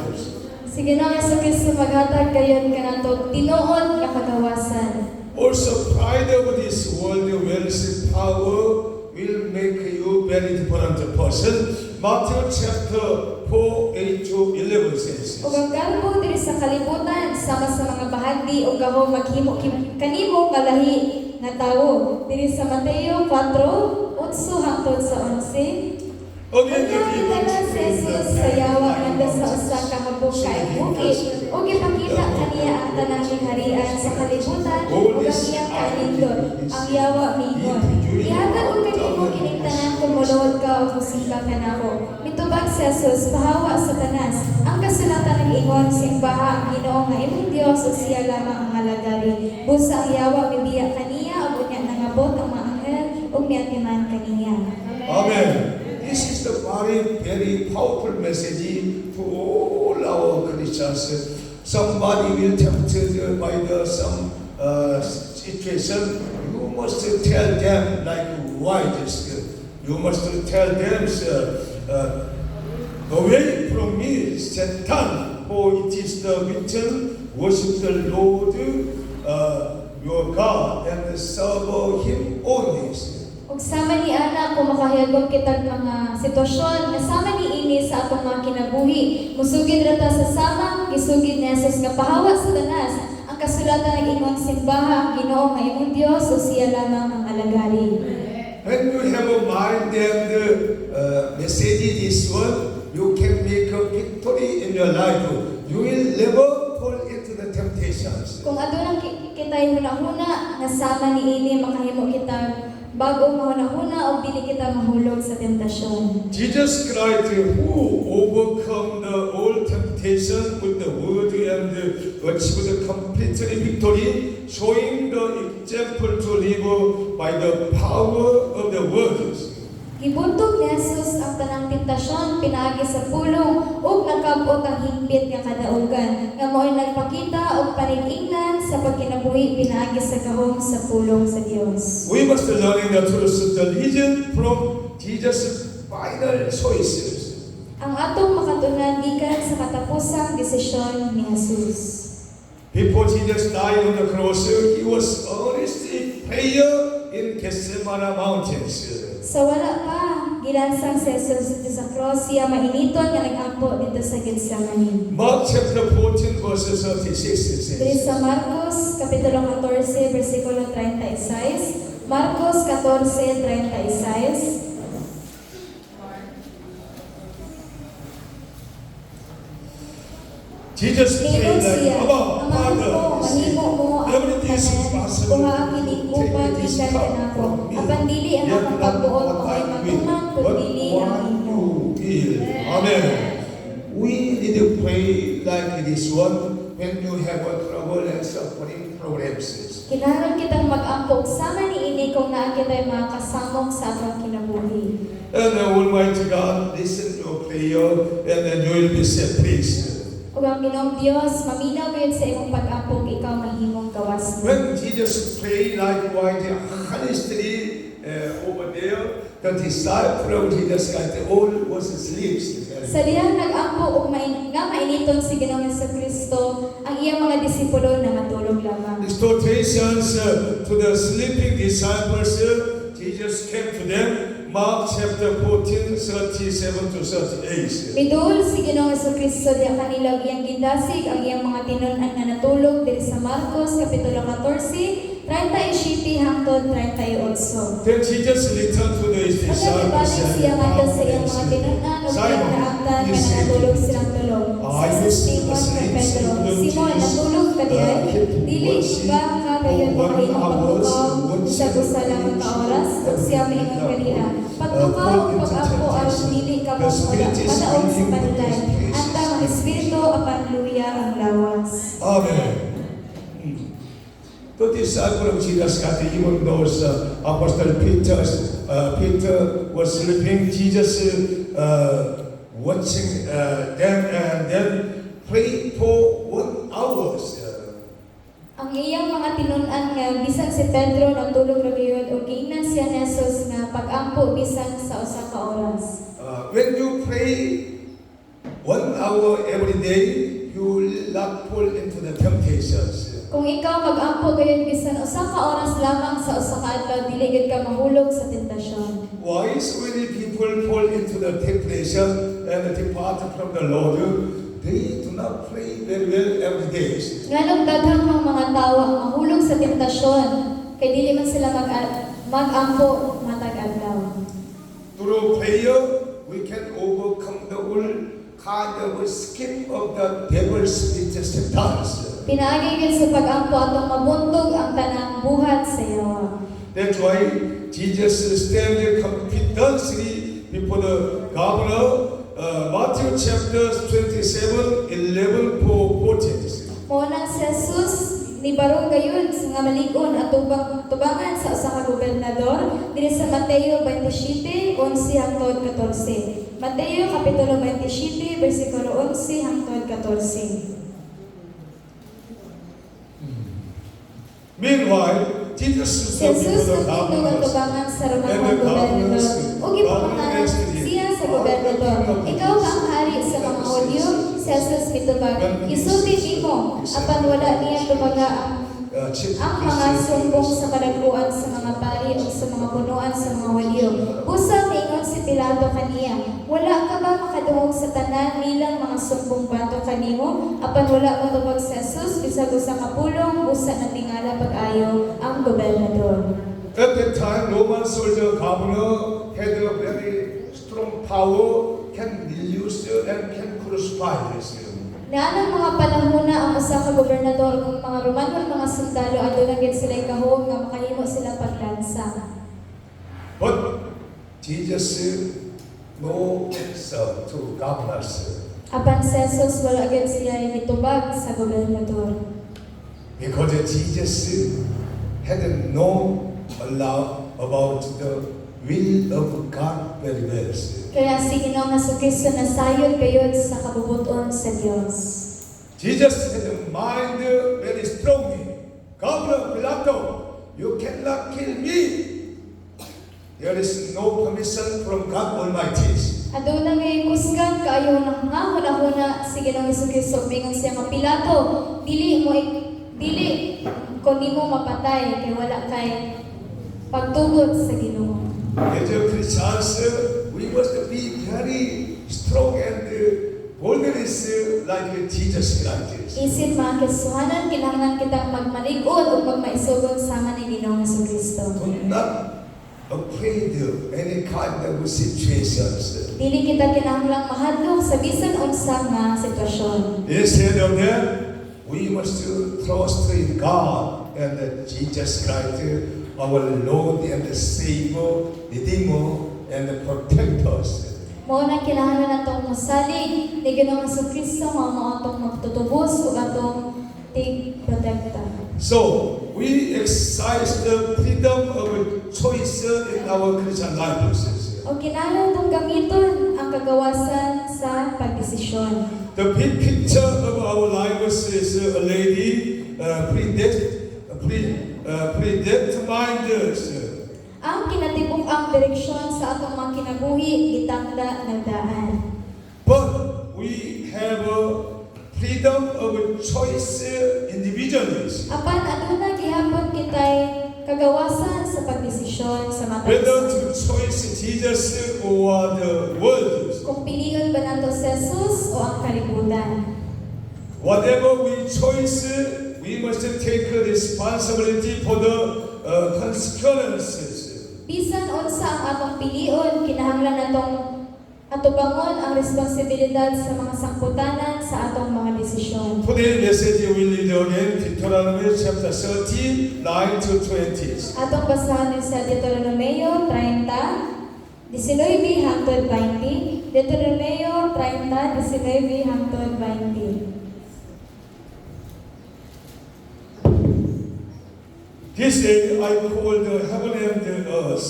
Speaker 2: Si Ginoong Jesucristo maghatag kayon kanato tinuod nga kagawasan.
Speaker 1: Also, pride of this world, the wealth, power will make you very different person. Matthew chapter 4, 8 to 11 says.
Speaker 2: O ang galbo diri sa kalibutan sama sa mga bahagi o gaho maghimo kanimo nga lahi nga tawo. Diri sa Mateo 4, 8 hangtod sa 11.
Speaker 1: Again, the
Speaker 2: Kita na si Jesus sa yawa nga sa usa ka habog kay bukid o gipakita kaniya ang tanang harian sa kalibutan ug ang iyang kanindot ang yawa mingon. Ihatag og kanimo kining tanan kung muluhod ka o musika ka nako. Mitubag si Jesus pahawa sa tanas. Ang kasulatan nag-ingon simbaha ang Ginoo nga imong Dios ug siya lamang ang halagari. Busa ang yawa mibiya kaniya ug unya nangabot ang mga anghel ug miatiman kaniya.
Speaker 1: Amen. This is the very powerful message to all our Christians. Somebody will tempted by some situation. You must tell them like why this. You must tell them, away from me, Satan, for it is the written, worship the Lord your God and serve Him only.
Speaker 2: Ug sama ni ana kung makahiyagom kitag mga sitwasyon nga sama ni ini sa atong mga kinabuhi. Musugid ra ta sa sama, gisugid ni Jesus nga pahawa sa tanas. Ang kasulatan ng imong simbaha, ang Ginoo nga imong Dios o siya lamang ang alagari.
Speaker 1: When you have a mind and message this one, you can make a victory in your life. You will never fall into the temptations.
Speaker 2: Kung adunang kitay hunahuna nga sama ni ini makahimo kita bago mahuna-huna o dili kita mahulog sa tentasyon.
Speaker 1: Jesus Christ, who overcome the all temptation with the word and achieved the complete victory, showing the example to live by the power of the word.
Speaker 2: Gibuntog ni Jesus ang tanang tentasyon pinaagi sa pulong ug nakab-ot ang hingpit nga kadaugan nga mo'y nagpakita og panig-ingnan sa pagkinabuhi pinaagi sa gahom sa pulong sa Dios.
Speaker 1: We must learn the truth, the reason from Jesus' final choices.
Speaker 2: Ang atong makatunan gikan sa katapusang desisyon ni Jesus.
Speaker 1: Before Jesus died on the cross, he was earnestly prayer in Gethsemane mountains.
Speaker 2: Sa wala pa, gilansang si Jesus dito sa cross, siya mainiton nga nag-ampo dito sa Gethsemane.
Speaker 1: Mark chapter 14 verses 36
Speaker 2: Diri
Speaker 1: says.
Speaker 2: sa Marcos, Kapitulo 14, versikulo 36. Marcos 14:36.
Speaker 1: Jesus prayed
Speaker 2: Ingon
Speaker 1: like,
Speaker 2: siya,
Speaker 1: Abba,
Speaker 2: Amahan ko,
Speaker 1: Father,
Speaker 2: mahimo mo ang
Speaker 1: everything is
Speaker 2: tanan,
Speaker 1: possible.
Speaker 2: kuha ang hinigupag
Speaker 1: Take this
Speaker 2: ikan
Speaker 1: cup
Speaker 2: na ako.
Speaker 1: from me.
Speaker 2: Apan dili ang
Speaker 1: Yet
Speaker 2: akong
Speaker 1: not
Speaker 2: pagbuot
Speaker 1: what
Speaker 2: o
Speaker 1: I
Speaker 2: ay
Speaker 1: will,
Speaker 2: matuman
Speaker 1: but
Speaker 2: kung dili ang
Speaker 1: what
Speaker 2: imo.
Speaker 1: you will. Amen. We need to pray like this one when you have a trouble and suffering problems.
Speaker 2: Kinahanglan kitang mag-ampog sama ni ini kung naa kita'y mga kasamok sa atong kinabuhi.
Speaker 1: And the Almighty God listen to your prayer and then you will be set free.
Speaker 2: Ug ang Ginoong Dios, maminaw gayud sa imong pag-ampog ikaw mahimong gawas.
Speaker 1: When Jesus prayed like white honestly over there, the disciple of Jesus Christ all was asleep.
Speaker 2: Sa dihang nag-ampo ug nga mainiton si Ginoong Jesucristo, ang iyang mga disipulo namatulog lamang.
Speaker 1: Exhortations to the sleeping disciples, Jesus came to them. Mark chapter 14, 37 to 38.
Speaker 2: Midul si Ginoong Jesucristo diha kanila iyang gindasig ang iyang mga tinun-an nga natulog diri sa Marcos kapitulo 14, 37 hangtod 38.
Speaker 1: Then Jesus returned to his disciples
Speaker 2: Pagkabalik siya ngadto sa iyang mga tinun-an ug iyang naabtan nga natulog silang tulog. Sa Simon kay Pedro, Simon natulog ka diay, dili ba ka gayon makahimong pagtukaw sa busa lang ka oras ug siya miingon kanila. Pagtukaw ug pag-ampo aron dili ka mawala padaog sa panulay. Anta ang Espiritu apan luya ang lawas.
Speaker 1: Amen. The disciple of Jesus got even those Apostle Peter was sleeping. Jesus watching them and then prayed for 1 hour.
Speaker 2: Ang iyang mga tinunan nga bisan si Pedro natulog ra gayud ug giingnan siya ni Jesus nga pag-ampo bisan sa usa ka oras.
Speaker 1: When you pray 1 hour every day, you will not fall into the temptations.
Speaker 2: Kung ikaw mag-ampo gayud bisan usa ka oras lamang sa usa ka adlaw dili gid ka mahulog sa tentasyon.
Speaker 1: Why so many people fall into the temptation and depart from the Lord? They do not pray very well every day.
Speaker 2: Nganong daghang mga tawo ang mahulog sa tentasyon kay dili man sila mag-ampo matag adlaw.
Speaker 1: Through prayer, we can overcome the whole kind of scheme of the devil's latest dance.
Speaker 2: Pinaagi gid sa pag-ampo atong mabuntog ang tanang buhat sa yawa.
Speaker 1: That's why Jesus stands confidently before the governor. Matthew chapter 27, 11 to 14.
Speaker 2: Muna si Jesus ni barong gayud nga malig-on at tubangan sa usa ka gobernador diri sa Mateo 27, 11 hangtod 14. Mateo kapitulo 27, bersikulo 11 hangtod 14.
Speaker 1: Meanwhile, Jesus
Speaker 2: Si
Speaker 1: stood
Speaker 2: Jesus
Speaker 1: before the
Speaker 2: nagtutog ang
Speaker 1: governors.
Speaker 2: tubangan sa Romano gobernador. Ug gipamangalan siya sa gobernador. Ikaw ba ang hari sa mga Hudyo? Si Jesus mitubag. Isulti nimo apan wala niya tubaga ang mga sumbong sa kadagkuan sa mga pari o sa mga punuan sa mga Hudyo. Busa mingon si Pilato kaniya, wala ka ba makadungog sa tanan bilang mga sumbong bato kanimo? Apan wala matubag si Jesus bisag usa ka pulong busa na tingala pag-ayo ang gobernador.
Speaker 1: At that time, Roman soldier governor had a very strong power, can use and can crucify this.
Speaker 2: Naanang mga panahon na ang usa ka gobernador ug mga Romano mga sundalo aduna gid sila kahog nga makahimo sila paglansa.
Speaker 1: But Jesus no answer to governors
Speaker 2: Apan si Jesus wala gid siya gitubag sa gobernador.
Speaker 1: because Jesus had no allow about the will of God very well.
Speaker 2: Kaya si Ginoong Jesucristo nasayod kayo sa kabubuton sa Dios.
Speaker 1: Jesus had a mind very strongly. Governor Pilato, you cannot kill me. There is no permission from God Almighty.
Speaker 2: Aduna ngay kusgan kaayo na hunahuna si Ginoong Jesucristo mingon siya nga Pilato, dili kon nimo mapatay kay wala kay pagtugot sa Ginoo.
Speaker 1: As a Christians, we must be very strong and boldness like Jesus Christ.
Speaker 2: Isip mga kasuhanan, kinahanglan kitang magmalig-on o magmaisugon sama ni Ginoong Jesucristo.
Speaker 1: Do not afraid of any kind of situations.
Speaker 2: Dili kita kinahanglang mahadlok sa bisan unsa nga sitwasyon.
Speaker 1: Instead of that, we must trust in God and Jesus Christ, our Lord and Savior, Redeemer and Protector.
Speaker 2: Mao na kinahanglan natong mosalig ni Ginoong Jesucristo nga mao atong magtutubos ug atong tig-protekta.
Speaker 1: So, we exercise the freedom of choice in our Christian lives.
Speaker 2: O kinahanglan tong gamiton ang kagawasan sa pagdesisyon.
Speaker 1: The big picture of our lives is a lady predetermined.
Speaker 2: Ang kinatibuk-ang direksyon sa atong mga kinabuhi gitangda ng daan.
Speaker 1: But we have a freedom of choice individually.
Speaker 2: Apan aduna gihapon kitay kagawasan sa pagdesisyon sa matag.
Speaker 1: Whether to choice Jesus or the world.
Speaker 2: Kung piliyon ba nato si Jesus o ang kalibutan.
Speaker 1: Whatever we choose, we must take responsibility for the consequences.
Speaker 2: Bisan unsa ang atong pilion, kinahanglan natong atubangon ang responsibilidad sa mga sangputanan sa atong mga desisyon.
Speaker 1: Today's message we read again Deuteronomy chapter 13, 9 to 20.
Speaker 2: Atong basahan din sa Deuteronomio 30, 19 hangtod 20, Deuteronomio 30, 19 hangtod 20.
Speaker 1: This day I call the heaven and the earth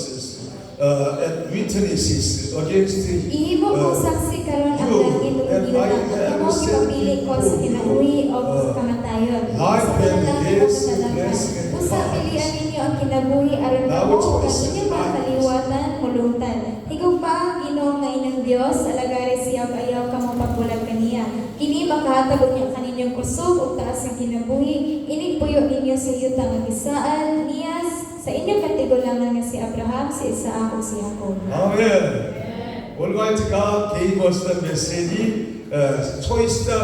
Speaker 1: and witnesses against
Speaker 2: Ihimo kong saksi karon ang langit ug
Speaker 1: and I
Speaker 2: ilang
Speaker 1: have
Speaker 2: kamo
Speaker 1: set
Speaker 2: gipapili ko sa kinabuhi o sa kamatayon.
Speaker 1: life
Speaker 2: Sa
Speaker 1: and
Speaker 2: panalangin o
Speaker 1: death,
Speaker 2: kasalanan.
Speaker 1: blessing and
Speaker 2: Usa
Speaker 1: curse.
Speaker 2: pilian ninyo ang kinabuhi aron
Speaker 1: Now
Speaker 2: kamo
Speaker 1: it's
Speaker 2: ug ang
Speaker 1: choice.
Speaker 2: inyong mga kaliwatan mulungtan. Higug pa ang Ginoo nga inyong Dios, alagari siya ayaw kamo pagbulag kaniya. Kini makahatag niya kaninyong kusog ug taas ang kinabuhi. Inig puyo ninyo sa yuta nga gisaan niya sa inyong katigulangan nga si Abraham, si Isaac ug si Jacob.
Speaker 1: Amen. Almighty God gave us the message, choice the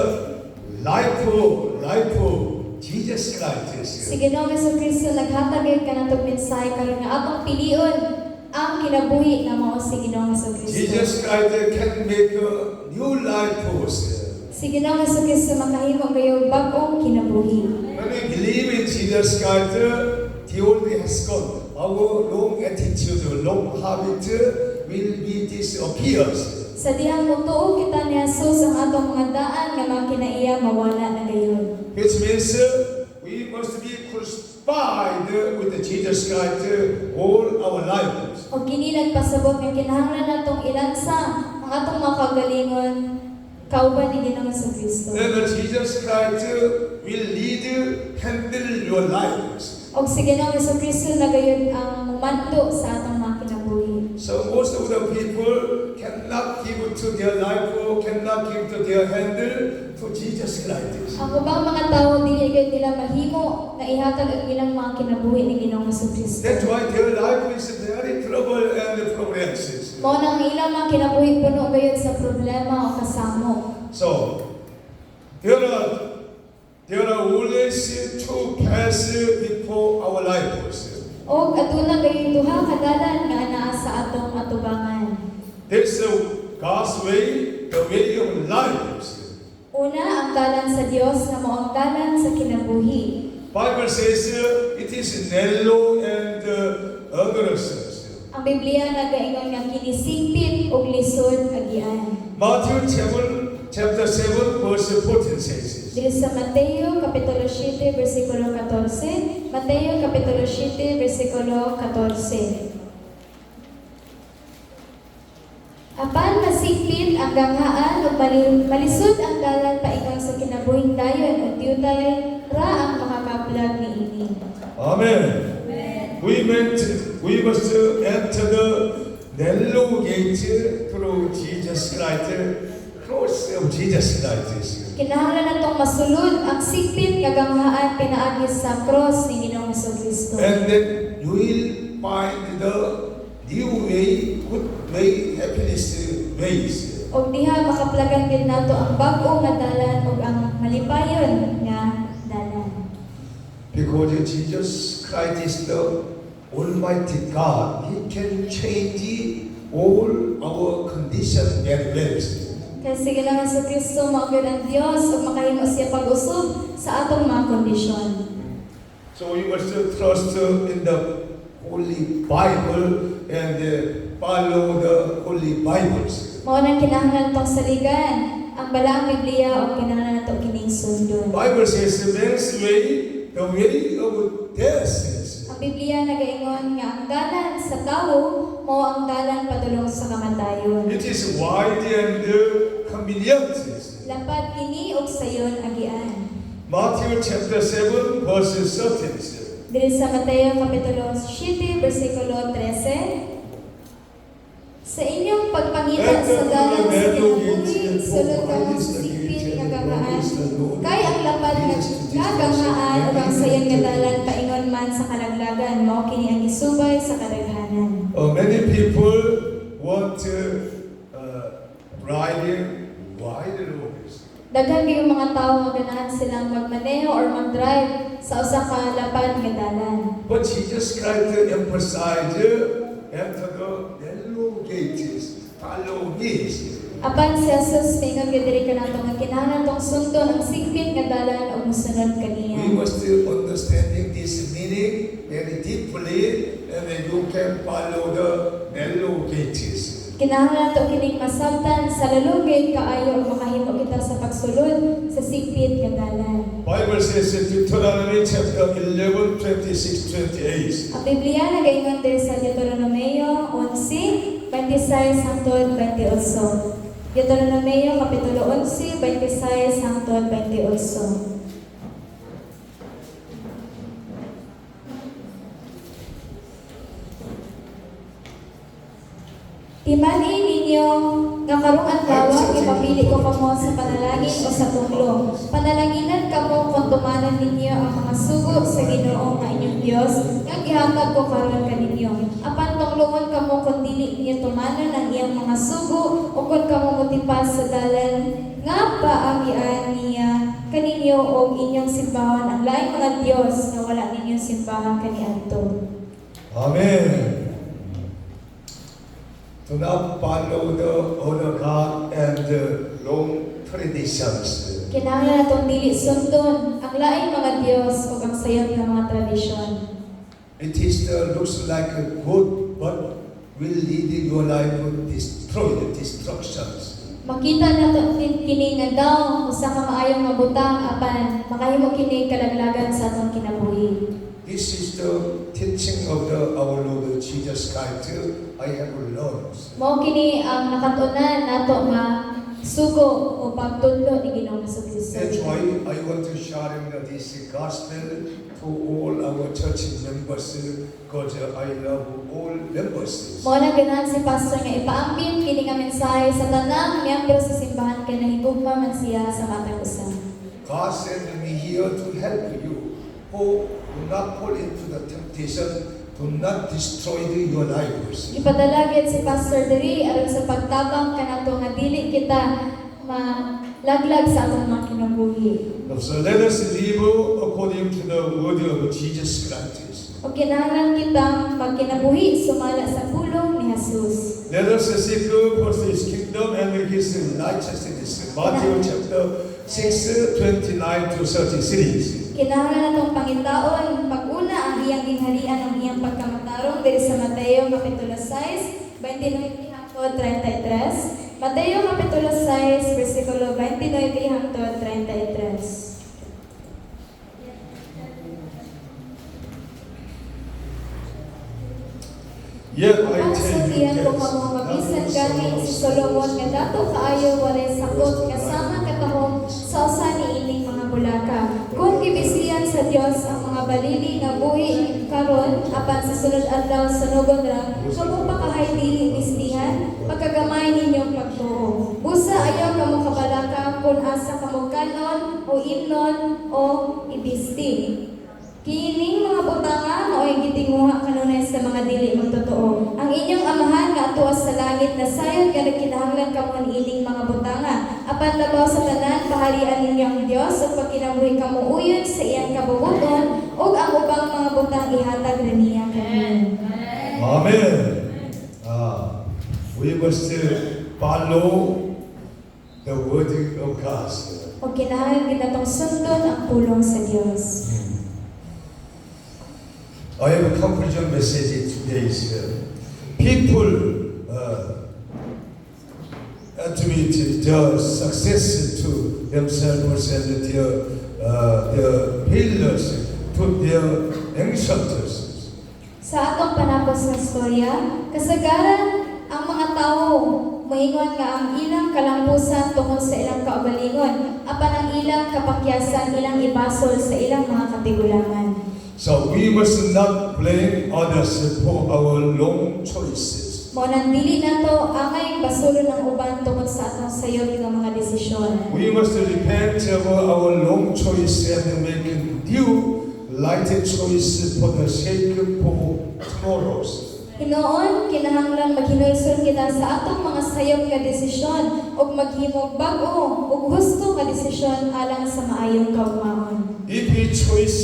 Speaker 1: life of Jesus Christ.
Speaker 2: Si Ginoong Jesucristo naghatag gyud kanatong mensahe karon nga atong pilion ang kinabuhi nga mao si Ginoong Jesucristo.
Speaker 1: Jesus Christ can make a new life for us.
Speaker 2: Si Ginoong Jesucristo makahimo kayo bag-ong kinabuhi.
Speaker 1: When we believe in Jesus Christ, the old way has gone. Our long attitude, long habit will be disappears.
Speaker 2: Sa dihang mutuo kita ni Jesus ang atong mga daan nga mga kinaiya mawala na gayon.
Speaker 1: Which means we must be crucified with Jesus Christ all our lives.
Speaker 2: O kini nagpasabot nga kinahanglan natong ilansa ang atong mga kagalingon kauban ni Ginoong Jesucristo.
Speaker 1: Then Jesus Christ will lead, handle your lives.
Speaker 2: Og si Ginoong Jesucristo na gayon ang mumanto sa atong mga kinabuhi.
Speaker 1: So most of the people cannot give to their life or cannot give to their handle to Jesus Christ.
Speaker 2: Ang ubang mga tao dili gayud nila mahimo na ihatag ang ilang mga kinabuhi ni Ginoong Jesucristo.
Speaker 1: That's why their life is very trouble and problems.
Speaker 2: Mao nang ilang mga kinabuhi puno gayud sa problema o kasamo.
Speaker 1: So there are always two paths before our lives.
Speaker 2: Og aduna gayud duha ka dalan nga anaa sa atong atubangan.
Speaker 1: There's God's way, the way of life.
Speaker 2: Una ang dalan sa Dios nga mao ang dalan sa kinabuhi.
Speaker 1: Bible says it is narrow and onerous.
Speaker 2: Ang Biblia nagaingon nga kini singpit ug lisod agian.
Speaker 1: Matthew chapter 7 verse 14 says.
Speaker 2: Dili sa Mateo kapitulo 7 bersikulo 14, Mateo kapitulo 7 bersikulo 14. Apan masingpit ang ganghaan ug malisod ang dalan paingon sa kinabuhing dayon ug diutay ra ang makakaplag niini.
Speaker 1: Amen. We must enter the narrow gate through Jesus Christ, cross of Jesus Christ.
Speaker 2: Kinahanglan natong masulod ang singpit nga ganghaan pinaagi sa cross ni Ginoong Jesucristo.
Speaker 1: And then you will find the new way, good way, happiness ways.
Speaker 2: Og diha makaplagan gid nato ang bag-o nga dalan ug ang malipayon nga dalan.
Speaker 1: Because Jesus Christ is the Almighty God. He can change all our condition very well.
Speaker 2: Kasi Ginoong Jesucristo mao gyud ang Dios ug makahimo siya pag-usab sa atong mga kondisyon.
Speaker 1: So we must trust in the Holy Bible and follow the Holy Bibles.
Speaker 2: Mao nang kinahanglan tong saligan ang balaang Biblia ug kinahanglan nato kining sundon.
Speaker 1: Bible says man's way, the way of death.
Speaker 2: Ang Biblia nagaingon nga ang dalan sa tawo mao ang dalan padulong sa kamatayon.
Speaker 1: It is wide and convenient.
Speaker 2: Lapad kini og sayon agian.
Speaker 1: Matthew chapter 7 verse 13.
Speaker 2: Diri sa Mateo kapitulo 7 bersikulo 13. Sa inyong pagpangitan sa dalan sa kinabuhi, sulod kamo sa singpit nga ganghaan. Kay ang lapad nga ganghaan ug ang sayon nga dalan paingon man sa kalaglagan, mao kini ang isubay sa kadaghanan.
Speaker 1: Many people want to ride wide roads.
Speaker 2: Daghan gyud mga tawo nga ganahan silang magmaneho or mag-drive sa usa ka lapad nga dalan.
Speaker 1: But Jesus Christ emphasized enter the narrow gates, follow me.
Speaker 2: Apan si Jesus mingon gyud diri kanato nga kinahanglan tong sundon ang singpit nga dalan ug mosunod kaniya.
Speaker 1: We must understanding this meaning very deeply, and then you can follow the narrow gates.
Speaker 2: Kinahanglan to kining masabtan sa lalugid kaayo ug makahimo kita sa pagsulod sa sigpit nga dalan.
Speaker 1: Bible says in Deuteronomy chapter 11, 26, 28.
Speaker 2: Ang Biblia nagaingon diri sa Deuteronomio 11, 26 hangtod 28. Deuteronomio kapitulo 11, 26 hangtod 28. Timani ninyo nga karong adlaw ipapili ko kamo sa panalangin o sa tunglo. Panalaginan kamo kung tumanan ninyo ang mga sugo sa Ginoo nga inyong Dios nga gihatag ko karon kaninyo. Apan tunglongon kamo kung dili ninyo tumanan ang iyang mga sugo o kung kamo motipas sa dalan nga paagian niya kaninyo o inyong simbahan ang laing mga Dios nga wala ninyong simbahan kaniadto.
Speaker 1: Amen. Do not follow the honor God and the long traditions.
Speaker 2: Kinahanglan natong dili sundon ang laing mga Dios o ang sayon nga mga tradisyon.
Speaker 1: It is looks like a good, but will lead your life to destroy the destructions.
Speaker 2: Makita nato kini nga daw usa ka maayong nga butang apan makahimo kini kalaglagan sa atong kinabuhi.
Speaker 1: This is the teaching of our Lord Jesus Christ. I have learned.
Speaker 2: Mao kini ang nakatunan nato nga sugo o pagtudlo ni Ginoong Jesucristo.
Speaker 1: That's why I want to share this gospel to all our church members because I love all members.
Speaker 2: Mao na ganahan si pastor nga ipaambit kini nga mensahe sa tanang miyembro sa simbahan kay nahigugma man siya sa matag usa.
Speaker 1: God sent me here to help you. Who do not fall into the temptation, do not destroy your lives.
Speaker 2: Ipadalagit si pastor diri aron sa pagtabang kanato nga dili kita malaglag sa atong mga kinabuhi.
Speaker 1: So let us live according to the word of Jesus Christ.
Speaker 2: O kinahanglan kitang magkinabuhi sumala sa pulong ni Jesus.
Speaker 1: Let us seek first His kingdom and His righteousness. Matthew chapter 6, 29 to 33.
Speaker 2: Kinahanglan natong pangitaon pag-una ang iyang gingharian ang iyang pagkamatarong diri sa Mateo kapitulo 6, 29 hangtod 33. Mateo kapitulo 6, versikulo 29 hangtod 33.
Speaker 1: Yet I
Speaker 2: Ang
Speaker 1: tell you
Speaker 2: sabihan ko
Speaker 1: this,
Speaker 2: kamo mabisan gani si Solomon nga dato kaayo walay sakot kasama katahom sa usa niining mga bulaka. Kung gibisihan sa Dios ang mga balili nga buhi karon apan sa sulod adlaw sunugon ra, kamo pakahay dili bistihan pagkagamay ninyong pagtuo. Busa ayaw kamo kabalaka kung asa kamo kanon o imnon o ibisti. Kining mga butanga mao'y gitinguha kanunay sa mga dili magtotoo. Ang inyong amahan nga atuas sa langit na sayod nga nagkinahanglan kamo ining mga butanga. Apan labaw sa tanan bahalian ninyong Dios ug pagkinabuhi kamo uyon sa iyang kabubuton ug ang ubang mga butang ihatag ra niya kaniya.
Speaker 1: Amen. We must follow the word of God.
Speaker 2: O kinahanglan gid natong sundon ang pulong sa Dios.
Speaker 1: I have a conclusion message today. People attribute their success to themselves and their failures to their ancestors.
Speaker 2: Sa atong panapos nga storya, kasagaran ang mga tawo moingon nga ang ilang kalampusan tungod sa ilang kaugalingon, apan ang ilang kapakyasan ilang ibasol sa ilang mga katigulangan.
Speaker 1: So we must not blame others for our wrong choices.
Speaker 2: Mao nang dili nato angay basulon ng uban tungod sa atong sayod nga mga desisyon.
Speaker 1: We must repent of our wrong choice and make new right choice for the sake of tomorrows.
Speaker 2: Hinoon, kinahanglan maghinulsol kita sa atong mga sayop nga desisyon ug maghimog bag-o ug husto nga desisyon alang sa maayong kaugmaon.
Speaker 1: If we choose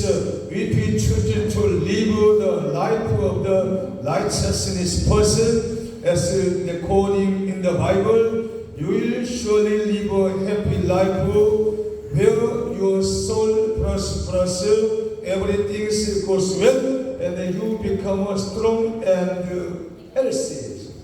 Speaker 1: to live the life of the righteousness person as recording in the Bible, you will surely live a happy life where your soul prospers, everything goes well, and you become strong and healthy.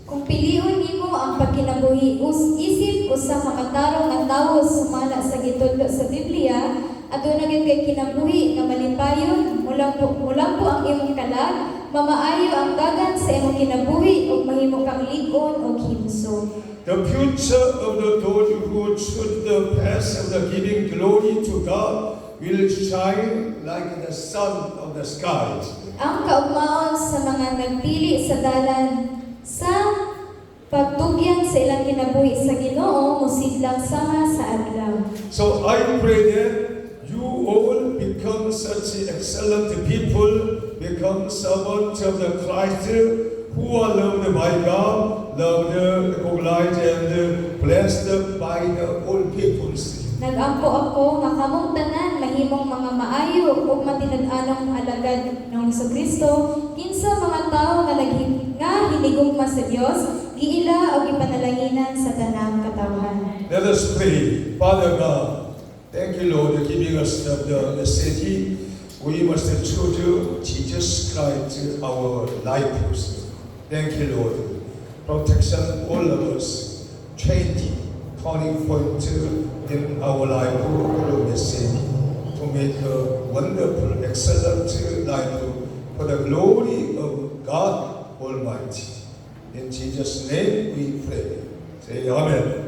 Speaker 2: Kung pilion nimo ang pagkinabuhi isip usa ka matarong nga tawo sumala sa gitudlo sa Biblia, aduna gyud kay kinabuhi nga malipayon, mulambo ang imong kalag, mamaayo ang dagan sa imong kinabuhi ug mahimo kang lig-on ug himsog.
Speaker 1: The future of those who choose the path of the giving glory to God will shine like the sun of the sky.
Speaker 2: Ang kaugmaon sa mga nagpili sa dalan sa pagtugyan sa ilang kinabuhi sa Ginoo musidlang sama sa adlaw.
Speaker 1: So I pray that you all become such excellent people, become servants of the Christ who are loved by God, loved, recognized, and blessed by the all peoples.
Speaker 2: Nagampo ako nga kamong tanan mahimong mga maayo ug matinud-anong alagad ng Kristo kinsa mga tawo nga hinigugma sa Dios giila ug ipanalanginan sa tanang katawhan.
Speaker 1: Let us pray. Father God, thank you, Lord, for giving us the city. We must choose Jesus Christ our life. Thank you, Lord. Protection all of us. Training, turning point in our life of the city to make a wonderful, excellent life for the glory of God Almighty. In Jesus' name we pray. Say Amen.